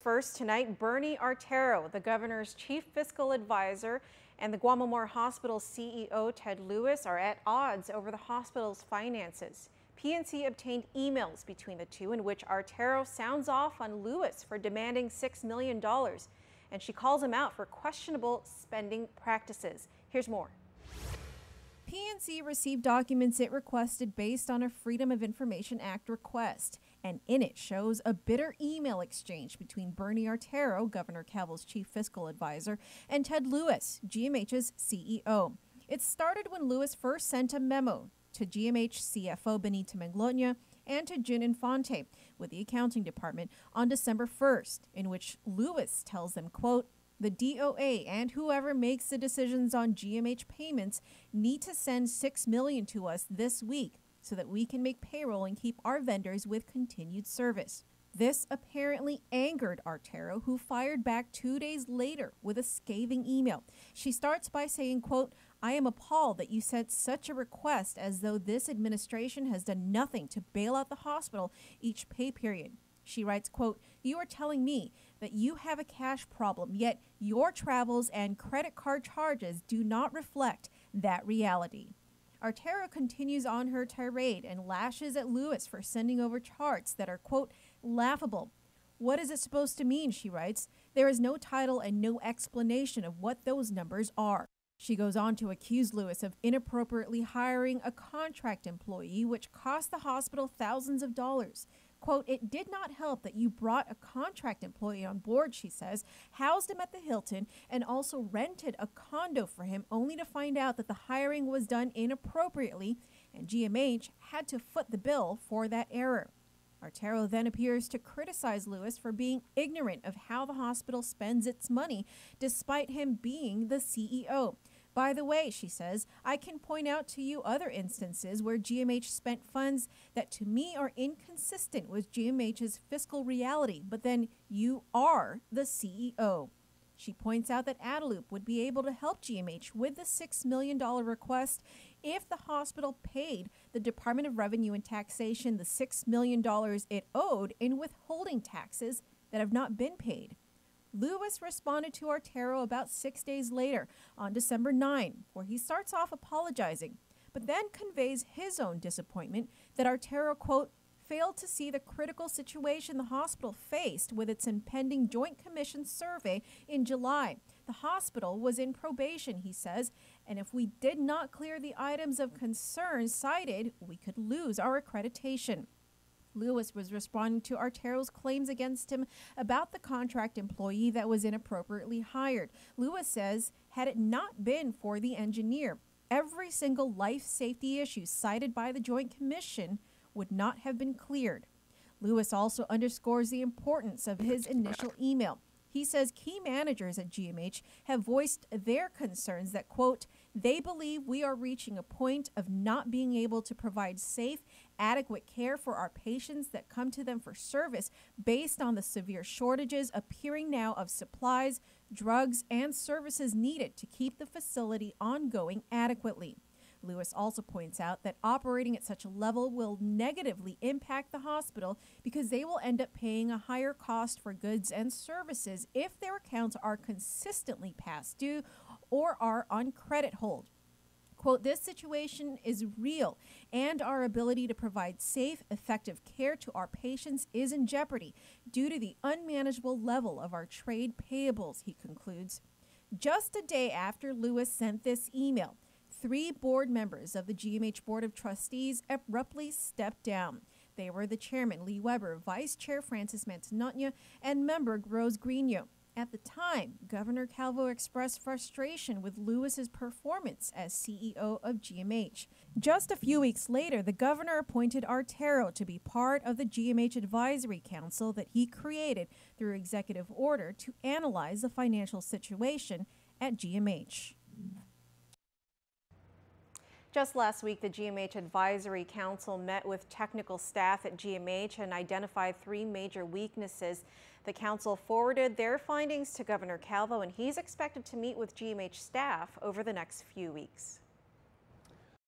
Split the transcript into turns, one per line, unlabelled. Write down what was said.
first tonight, Bernie Artero, the governor's chief fiscal advisor, and the Guamamor Hospital CEO Ted Lewis are at odds over the hospital's finances. PNC obtained emails between the two in which Artero sounds off on Lewis for demanding $6 million, and she calls him out for questionable spending practices. Here's more.
PNC received documents it requested based on a Freedom of Information Act request, and in it shows a bitter email exchange between Bernie Artero, Governor Calvo's chief fiscal advisor, and Ted Lewis, GMH's CEO. It started when Lewis first sent a memo to GMH CFO Benita Manglona and to Jin Infante with the accounting department on December 1st, in which Lewis tells them, quote, "The DOA and whoever makes the decisions on GMH payments need to send $6 million to us this week so that we can make payroll and keep our vendors with continued service." This apparently angered Artero, who fired back 2 days later with a scathing email. She starts by saying, quote, "I am appalled that you sent such a request as though this administration has done nothing to bail out the hospital each pay period." She writes, quote, "You are telling me that you have a cash problem, yet your travels and credit card charges do not reflect that reality." Artero continues on her tirade and lashes at Lewis for sending over charts that are, quote, "laughable." "What is it supposed to mean?" she writes. "There is no title and no explanation of what those numbers are." She goes on to accuse Lewis of inappropriately hiring a contract employee, which cost the hospital thousands of dollars. Quote, "It did not help that you brought a contract employee on board," she says, "housed him at the Hilton, and also rented a condo for him, only to find out that the hiring was done inappropriately, and GMH had to foot the bill for that error." Artero then appears to criticize Lewis for being ignorant of how the hospital spends its money, despite him being the CEO. "By the way," she says, "I can point out to you other instances where GMH spent funds that to me are inconsistent with GMH's fiscal reality, but then you are the CEO." She points out that Adelup would be able to help GMH with the $6 million request if the hospital paid the Department of Revenue and Taxation the $6 million it owed in withholding taxes that have not been paid. Lewis responded to Artero about 6 days later on December 9, where he starts off apologizing, but then conveys his own disappointment that Artero, quote, "failed to see the critical situation the hospital faced with its impending Joint Commission survey in July. The hospital was in probation," he says, "and if we did not clear the items of concern cited, we could lose our accreditation." Lewis was responding to Artero's claims against him about the contract employee that was inappropriately hired. Lewis says, had it not been for the engineer, every single life safety issue cited by the Joint Commission would not have been cleared. Lewis also underscores the importance of his initial email. He says key managers at GMH have voiced their concerns that, quote, "they believe we are reaching a point of not being able to provide safe, adequate care for our patients that come to them for service based on the severe shortages appearing now of supplies, drugs, and services needed to keep the facility ongoing adequately." Lewis also points out that operating at such a level will negatively impact the hospital because they will end up paying a higher cost for goods and services if their accounts are consistently past due or are on credit hold. Quote, "This situation is real, and our ability to provide safe, effective care to our patients is in jeopardy due to the unmanageable level of our trade payables," he concludes. Just a day after Lewis sent this email, 3 board members of the GMH Board of Trustees abruptly stepped down. They were the chairman, Lee Weber, vice chair, Francis Mantegna, and member, Rose Grino. At the time, Governor Calvo expressed frustration with Lewis's performance as CEO of GMH. Just a few weeks later, the governor appointed Artero to be part of the GMH Advisory Council that he created through executive order to analyze the financial situation at GMH.
Just last week, the GMH Advisory Council met with technical staff at GMH and identified 3 major weaknesses. The council forwarded their findings to Governor Calvo, and he's expected to meet with GMH staff over the next few weeks.